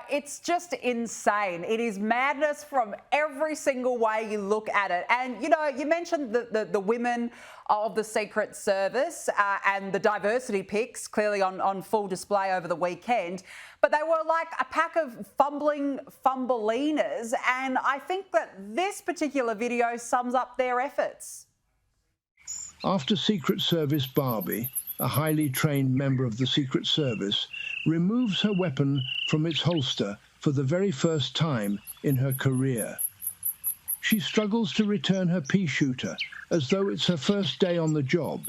It's just insane. It is madness from every single way you look at it. And, you know, you mentioned the women of the Secret Service and the diversity pics clearly on full display over the weekend. But they were like a pack of fumbling fumbleinas. And I think that this particular video sums up their efforts. After Secret Service Barbie, a highly trained member of the Secret Service, removes her weapon from its holster for the very first time in her career. She struggles to return her pea shooter as though it's her first day on the job.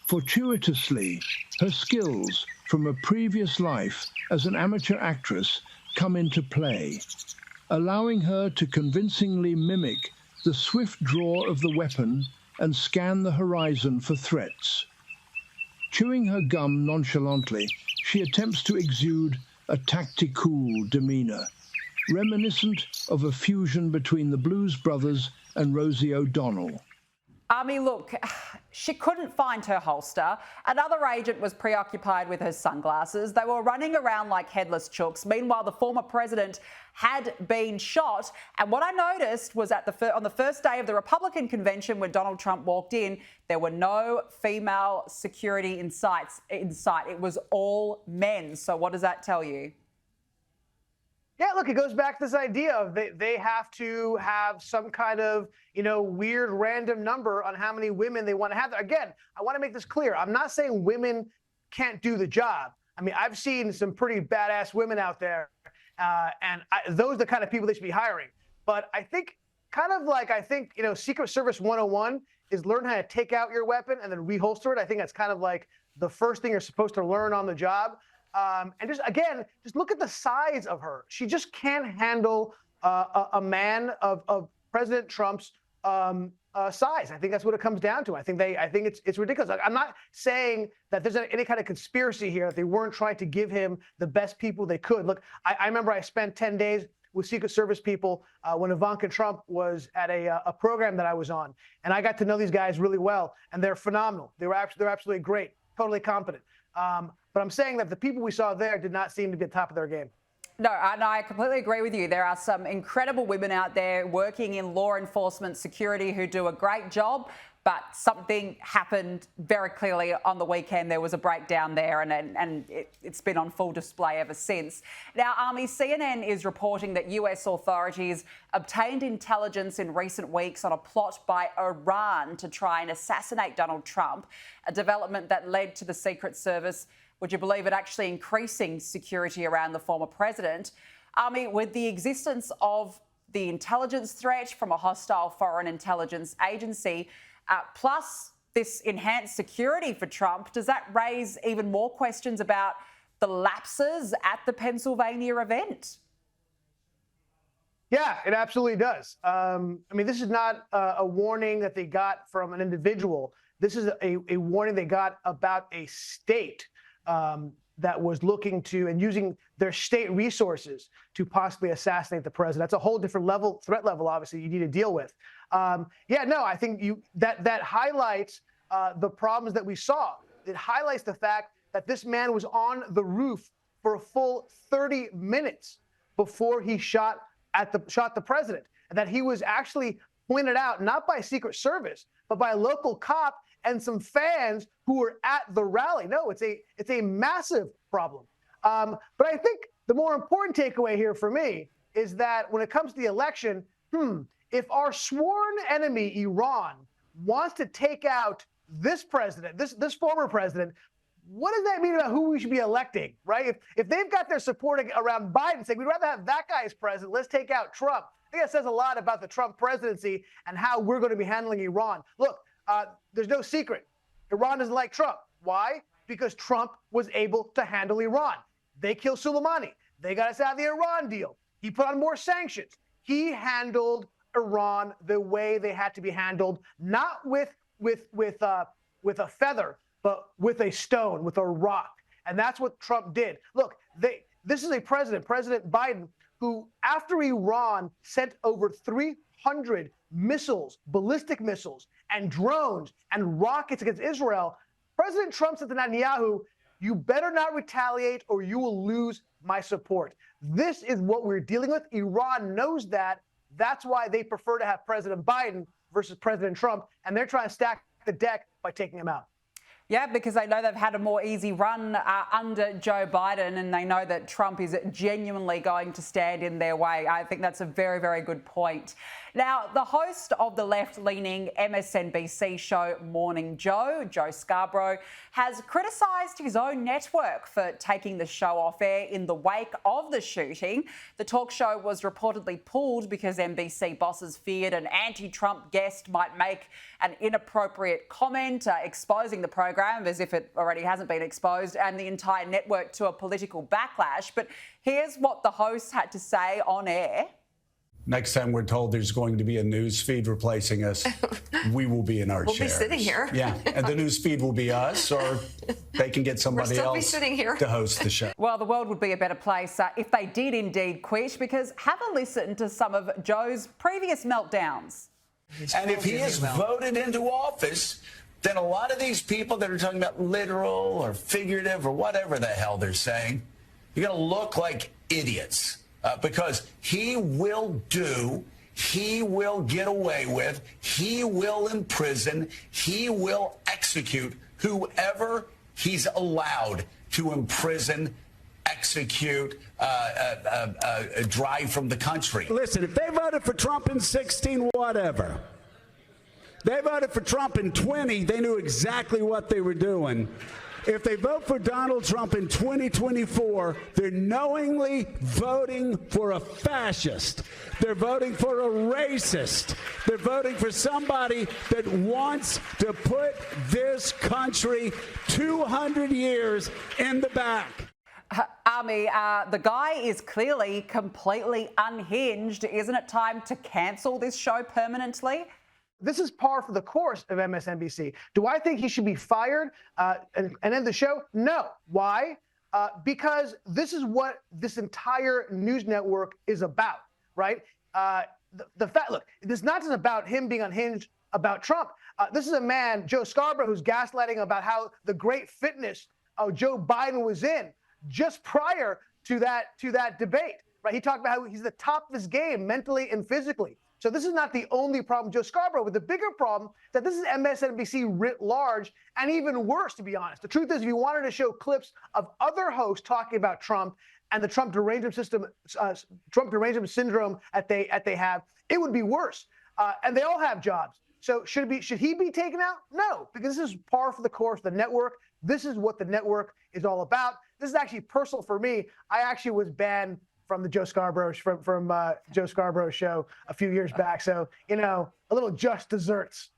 Fortuitously, her skills from a previous life as an amateur actress come into play, allowing her to convincingly mimic the swift draw of the weapon and scan the horizon for threats. Chewing her gum nonchalantly, she attempts to exude a tactical demeanor, reminiscent of a fusion between the Blues Brothers and Rosie O'Donnell. Look, she couldn't find her holster. Another agent was preoccupied with her sunglasses. They were running around like headless chooks. Meanwhile, the former president had been shot. And what I noticed was on the first day of the Republican convention when Donald Trump walked in, there were no female security in sight. It was all men. So what does that tell you? Yeah, look, it goes back to this idea of they have to have some kind of, weird random number on how many women they want to have there. Again, I want to make this clear. I'm not saying women can't do the job. I mean, I've seen some pretty badass women out there, and those are the kind of people they should be hiring. But I think Secret Service 101 is learn how to take out your weapon and then reholster it. I think that's kind of like the first thing you're supposed to learn on the job. And just look at the size of her. She just can't handle a man of President Trump's size. I think that's what it comes down to. I think it's ridiculous. I'm not saying that there's any kind of conspiracy here, that they weren't trying to give him the best people they could. Look, I remember I spent 10 days with Secret Service people when Ivanka Trump was at a program that I was on. And I got to know these guys really well, and they're phenomenal. They're absolutely great, totally competent. But I'm saying that the people we saw there did not seem to be at the top of their game. No, I completely agree with you. There are some incredible women out there working in law enforcement security who do a great job, but something happened very clearly on the weekend. There was a breakdown there, and it's been on full display ever since. Now, CNN is reporting that US authorities obtained intelligence in recent weeks on a plot by Iran to try and assassinate Donald Trump, a development that led to the Secret Service, would you believe it, actually increasing security around the former president. With the existence of the intelligence threat from a hostile foreign intelligence agency, plus this enhanced security for Trump, does that raise even more questions about the lapses at the Pennsylvania event? Yeah, it absolutely does. This is not a warning that they got from an individual. This is a warning they got about a state that was looking to and using their state resources to possibly assassinate the president. That's a whole different level, threat level, obviously, you need to deal with. I think that highlights the problems that we saw. It highlights the fact that this man was on the roof for a full 30 minutes before he shot the president, and that he was actually pointed out not by Secret Service, but by a local cop and some fans who were at the rally. No, it's a massive problem. But I think the more important takeaway here for me is that when it comes to the election, if our sworn enemy, Iran, wants to take out this president, this former president, what does that mean about who we should be electing, right? If they've got their support around Biden saying, we'd rather have that guy as president, let's take out Trump, I think it says a lot about the Trump presidency and how we're going to be handling Iran. Look, there's no secret. Iran doesn't like Trump. Why? Because Trump was able to handle Iran. They killed Soleimani. They got us out of the Iran deal. He put on more sanctions. He handled Iran the way they had to be handled, not with a feather, but with a stone, with a rock. And that's what Trump did. Look, this is a President Biden, who, after Iran sent over 300 missiles, ballistic missiles, and drones and rockets against Israel, President Trump said to Netanyahu, You better not retaliate or you will lose my support. This is what we're dealing with. Iran knows that. That's why they prefer to have President Biden versus President Trump, and they're trying to stack the deck by taking him out. Yeah, because they know they've had a more easy run under Joe Biden, and they know that Trump is genuinely going to stand in their way. I think that's a very, very good point. Now, the host of the left-leaning MSNBC show Morning Joe, Joe Scarborough, has criticised his own network for taking the show off air in the wake of the shooting. The talk show was reportedly pulled because NBC bosses feared an anti-Trump guest might make an inappropriate comment, exposing the program as if it already hasn't been exposed, and the entire network to a political backlash. But here's what the host had to say on air. Next time we're told there's going to be a news feed replacing us, we will be in our chairs. We'll be sitting here. Yeah, and the news feed will be us, or they can get somebody else to host the show. Well, the world would be a better place if they did indeed quit, because have a listen to some of Joe's previous meltdowns. And if he is voted into office, then a lot of these people that are talking about literal or figurative or whatever the hell they're saying, you're going to look like idiots. Because he will get away with, he will imprison, he will execute whoever he's allowed to imprison, execute, drive from the country. Listen, if they voted for Trump in 16, whatever. They voted for Trump in 20, they knew exactly what they were doing. If they vote for Donald Trump in 2024, they're knowingly voting for a fascist. They're voting for a racist. They're voting for somebody that wants to put this country 200 years in the back. Army, the guy is clearly completely unhinged. Isn't it time to cancel this show permanently? This is par for the course of MSNBC. Do I think he should be fired and end the show? No. Why? Because this is what this entire news network is about, right? The fact, look, it's not just about him being unhinged about Trump. This is a man, Joe Scarborough, who's gaslighting about how the great fitness Joe Biden was in just prior to that debate, right? He talked about how he's the top of his game mentally and physically. So this is not the only problem, Joe Scarborough, but the bigger problem is that this is MSNBC writ large, and even worse, to be honest. The truth is, if you wanted to show clips of other hosts talking about Trump and the Trump derangement syndrome that they have, it would be worse. And they all have jobs. So should he be taken out? No, because this is par for the course of the network. This is what the network is all about. This is actually personal for me. I actually was banned from the Joe Scarborough Joe Scarborough show a few years back. So, a little just desserts.